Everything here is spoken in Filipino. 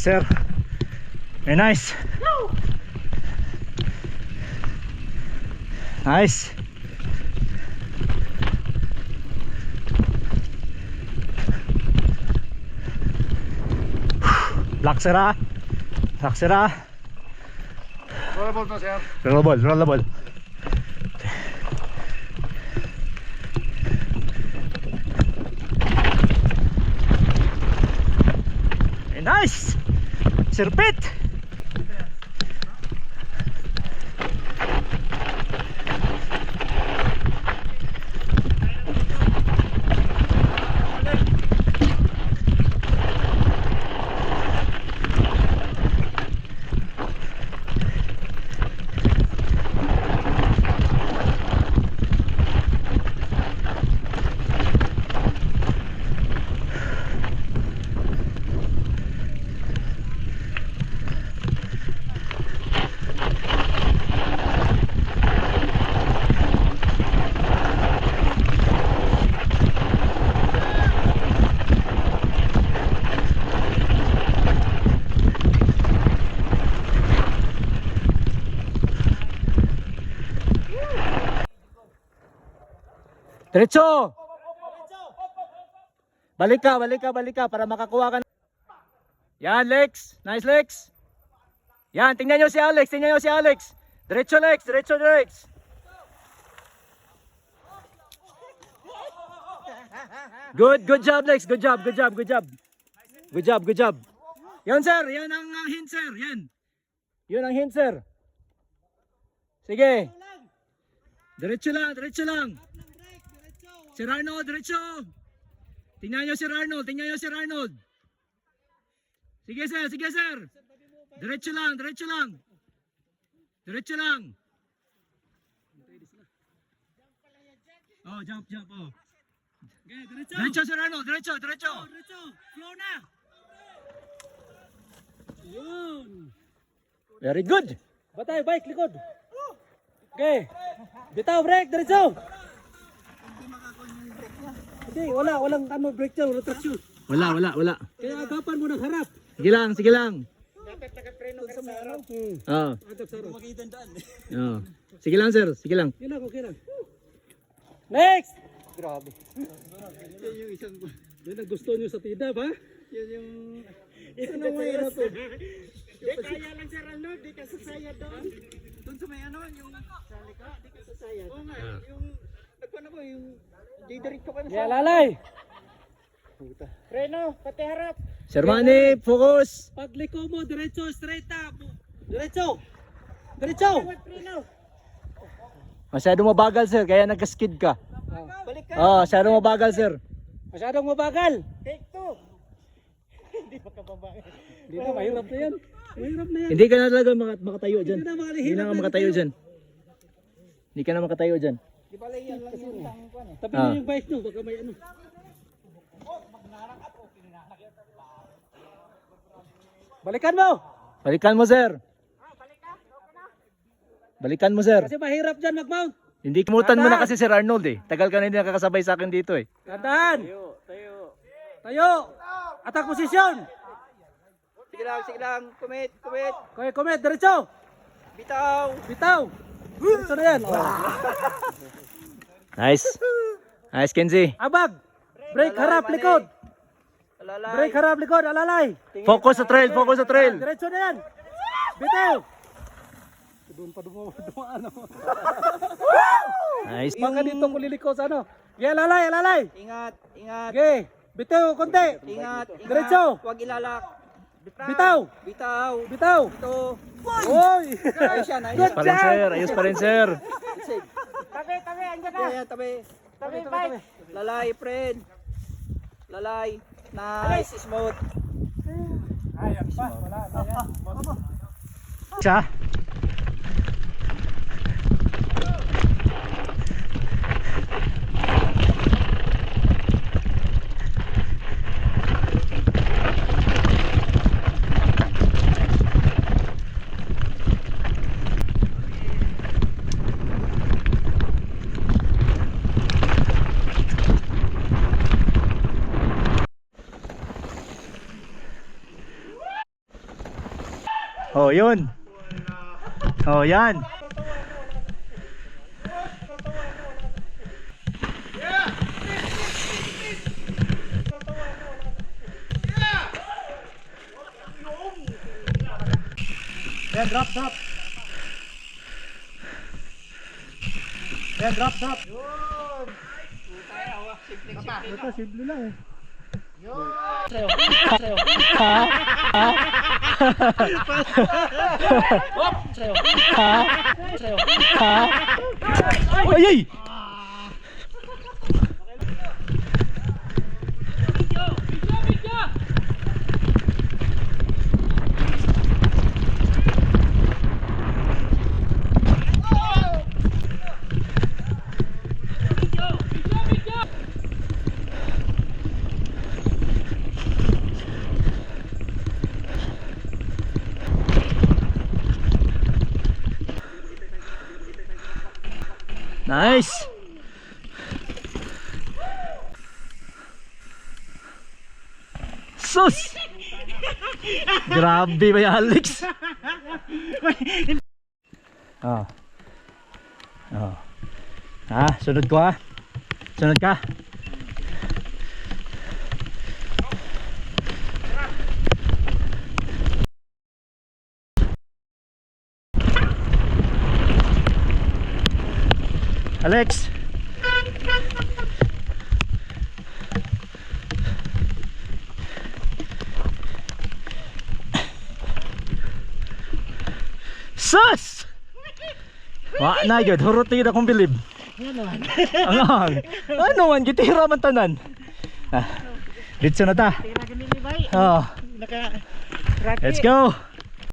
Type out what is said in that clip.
sir. Very nice. Nice. Black sira. Black sira. Rollable to, sir. Rollable, rollable. Very nice. Sirpit. Diretso! Balik ka, balik ka, balik ka para makakuha ka. Yan, Lex. Nice, Lex. Yan, tingnan nyo si Alex, tingnan nyo si Alex. Diretso, Lex, diretso, Lex. Good job, Lex. Good job, good job, good job. Good job, good job. Yan, sir. Yan ang hint, sir. Yan. Yun ang hint, sir. Sige. Diretso lang, diretso lang. Sir Arnold, diretso. Tingnan nyo Sir Arnold, tingnan nyo Sir Arnold. Sige sir, sige sir. Diretso lang, diretso lang. Diretso lang. Oh, jump, jump, oh. Okay, diretso. Diretso Sir Arnold, diretso, diretso. Diretso, flow na. Yun. Very good. Batay, bike, likod. Okay. Bitaw, break, diretso. Hindi, walang ano, break dyan, rotation. Wala. Kaya agapan mo ng harap. Sige lang, sige lang. Dapat nakapreno ka sa araw. Oo. Makikita daan. Oo. Sige lang sir, sige lang. Yun lang, okay lang. Next! Grabe. Yan yung isang... Yan ang gusto nyo sa tidab, ha? Yan yung... Yan ang may ano to. Di kaya lang Sir Arnold, di ka sasaya doon. Doon sa may ano, yung... Sa lika, di ka sasaya. Oo nga, yung... Nagpano ko, yung... Didirik ko pa na sa... Lalay! Preno, pati harap. Sir Manny, focus! Pagliko mo, diretso, straight up. Diretso! Diretso! Masyadong mabagal sir, kaya nagka-skid ka. Balik ka. Oo, masyadong mabagal sir. Masyadong mabagal. Take 2. Hindi makababagal. Hindi na, mahirap na yan. Mahirap na yan. Hindi ka na talaga makatayo dyan. Hindi na, Hindi na ka makatayo dyan. Hindi ka na makatayo dyan. Di ba yan lang yung tangkuan eh. Tabi mo yung bike nyo, baka may ano. Balikan mo! Balikan mo sir. Balikan mo sir. Kasi mahirap dyan mag-mount. Hindi kimutan mo na kasi Sir Arnold eh. Tagal ka na hindi nakakasabay sa akin dito eh. Tandaan! Tayo! Attack position! Sige lang, commit. Okay, commit, diretso! Bitaw. Diretso na yan. Oh. Nice. Nice Kenzie. Abag! Break, harap, likod! Alalay. Break, harap, likod, alalay! Focus sa trail, focus sa trail. Diretso na yan! Bitaw! Doon pa dumaan ako. Nice. Baka dito ko liliko sa ano. Okay, alalay! Ingat. Okay, bitaw, konti! Ingat. Diretso! Huwag ilalak. Bitaw! Bitaw. Ito! Oy! Ayos yan, ayos. Ayos pa rin sir, ayos pa rin sir. Tabi, andyan na! Yeah, tabi. Tabi, bike! Lalay, friend. Lalay. Nice, smooth. Ayan pa, wala na yan. Siya. yun. Oh, yan. Yan, drop. Yan, drop. Ito, simple lang eh. Ay, ay! Nice. Sus! Grabe ba yung Alex? Oh. Oh. Sunod ko ha. Sunod ka. Alex. Sus! Wa na gyud, huruti na kong bilib. Ang ano man gitira man tanan. Ditso na ta. Oh. Let's go.